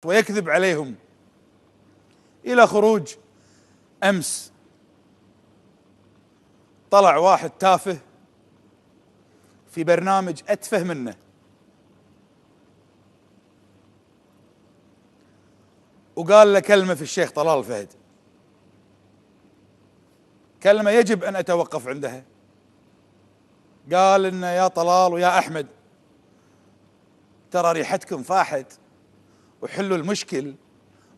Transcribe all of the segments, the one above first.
ويكذب عليهم، إلى خروج أمس طلع واحد تافه في برنامج أتفه منه وقال له كلمة في الشيخ طلال الفهد، كلمة يجب أن أتوقف عندها. قال إن يا طلال ويا أحمد ترى ريحتكم فاحت وحلوا المشكل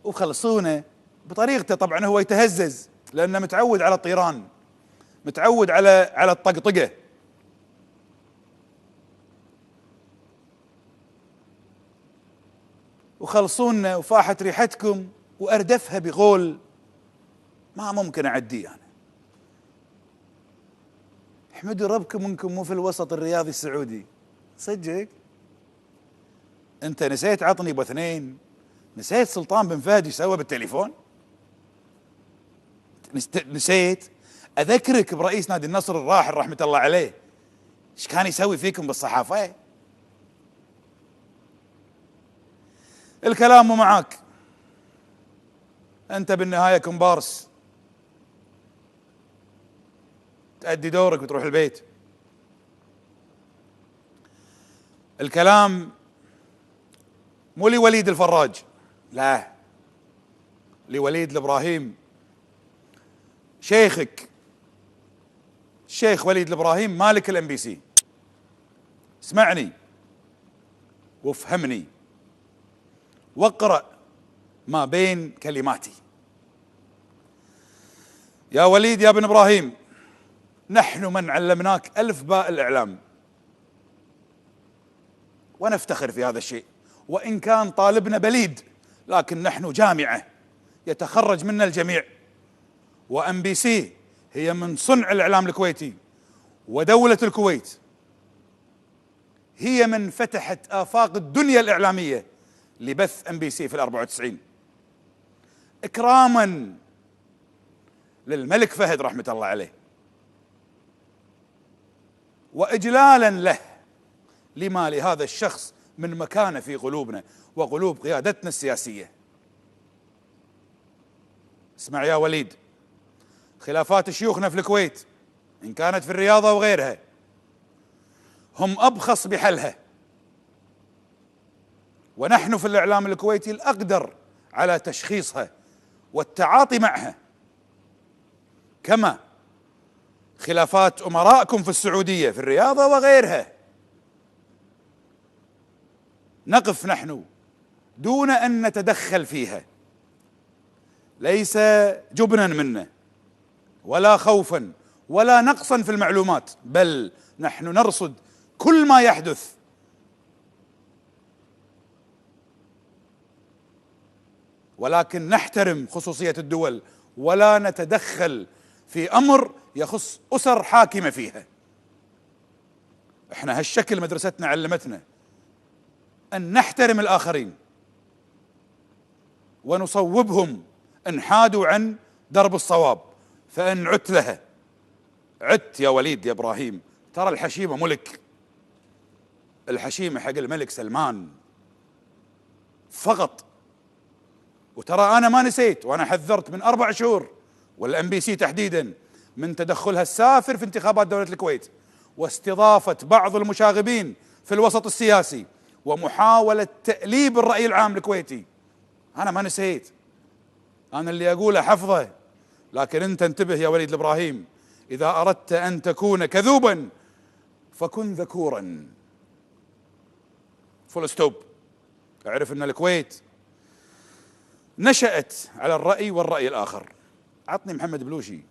وخلصونا بطريقته. طبعا هو يتهزز لأنه متعود على الطيران، متعود على الطقطقة. وخلصونا وفاحت ريحتكم وأردفها بقول ما ممكن أعديه أنا. احمدوا ربكم انكم مو في الوسط الرياضي السعودي. صدقك انت نسيت عطني ابو اثنين، نسيت سلطان بن فهد ايش سوى بالتليفون، نسيت اذكرك برئيس نادي النصر الراحل رحمه الله عليه ايش كان يسوي فيكم بالصحافه. الكلام مو معاك، انت بالنهايه كومبارس، تأدي دورك وتروح البيت. الكلام مو لوليد الفراج، لا، لوليد الابراهيم شيخك، الشيخ وليد الابراهيم مالك الام بي سي. اسمعني وافهمني واقرأ ما بين كلماتي. يا وليد يا ابن ابراهيم، نحن من علمناك ألف باء الإعلام ونفتخر في هذا الشيء، وإن كان طالبنا بليد لكن نحن جامعة يتخرج منا الجميع، وأم بي سي هي من صنع الإعلام الكويتي، ودولة الكويت هي من فتحت آفاق الدنيا الإعلامية لبث أم بي سي في 94 إكراما للملك فهد رحمة الله عليه، وإجلالا له لما لهذا الشخص من مكانة في قلوبنا وقلوب قيادتنا السياسية. اسمع يا وليد، خلافات شيوخنا في الكويت إن كانت في الرياضة وغيرها هم أبخص بحلها، ونحن في الإعلام الكويتي الأقدر على تشخيصها والتعاطي معها، كما خلافات أمرائكم في السعودية في الرياضة وغيرها نقف نحن دون أن نتدخل فيها، ليس جبنا منا ولا خوفا ولا نقصا في المعلومات، بل نحن نرصد كل ما يحدث، ولكن نحترم خصوصية الدول ولا نتدخل في أمر يخص أسر حاكمة فيها. احنا هالشكل مدرستنا علمتنا أن نحترم الآخرين ونصوبهم إن حادوا عن درب الصواب، فإن عدت لها عدت يا وليد يا إبراهيم. ترى الحشيمة ملك، الحشيمة حق الملك سلمان فقط. وترى أنا ما نسيت، وأنا حذرت من 4 شهور والأم بي سي تحديدا من تدخلها السافر في انتخابات دولة الكويت واستضافة بعض المشاغبين في الوسط السياسي ومحاولة تأليب الرأي العام الكويتي. أنا ما نسيت، أنا اللي أقوله حفظه، لكن أنت انتبه يا وليد الإبراهيم، إذا أردت أن تكون كذوبا فكن ذكورا، فول ستوب. اعرف أن الكويت نشأت على الرأي والرأي الآخر. عطني محمد بلوشي